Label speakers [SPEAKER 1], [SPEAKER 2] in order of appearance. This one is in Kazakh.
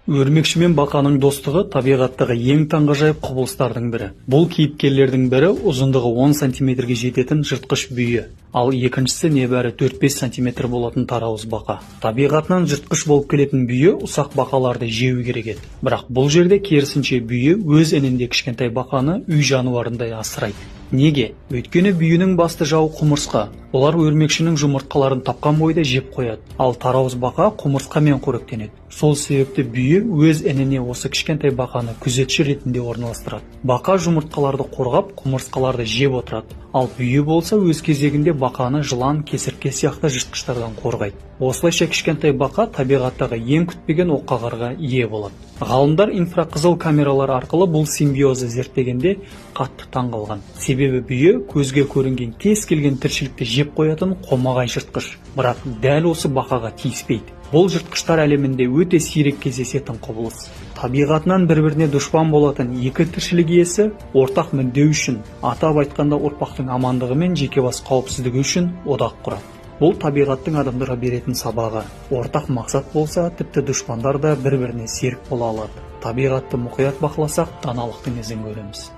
[SPEAKER 1] Өрмекші мен бақаның достығы табиғаттағы ең таңғажайып құбылыстардың бірі. Бұл кейіпкерлердің бірі ұзындығы 10 сантиметрге жететін жыртқыш бүйі, ал екіншісі небәрі 4-5 сантиметр болатын тарауыз бақа. Табиғатынан жыртқыш болып келетін бүйі ұсақ бақаларды жеу керек еді. Бірақ бұл жерде керісінше бүйі өз інінде кішкентай бақаны үй жануарындай асырайды. Неге? Өйткені бүйінің басты жауы құмырсқа. Олар өрмекшінің жұмыртқаларын тапқан бойда жеп қояды. Ал тарауыз бақа құмырсқамен қоректенеді. Сол себепті бүйі өз ініне осы кішкентай бақаны күзетші ретінде орналастырады. Бақа жұмыртқаларды қорғап, құмырсқаларды жеп отырады. Ал бүйі болса өз кезегінде бақаны жылан, кесіртке сияқты жыртқыштардан қорғайды. Осылайша кішкентай бақа табиғаттағы ең күтпеген оққағарға ие болады. Ғалымдар инфрақызыл камералар арқылы бұл симбиозды зерттегенде қатты таңғалған. Себебі бүйі көзге көрінген кез келген тіршілікті жеп қоятын қомағай жыртқыш. Бірақ дәл осы бақаға тиіспейді. Бұл жыртқыштар әлемінде өте сирек кездесетін құбылыс. Табиғатынан бір-біріне дұшпан болатын екі тіршілік иесі ортақ мүдде үшін, атап айтқанда ұрпақтың амандығы мен жеке бас қауіпсіздігі үшін одақ құрады. Бұл табиғаттың адамдарға беретін сабағы. Ортақ мақсат болса, тіпті дұшпандар да бір-біріне серік бола алады. Табиғатты мұқият бақыласақ, даналықтың ізін көреміз.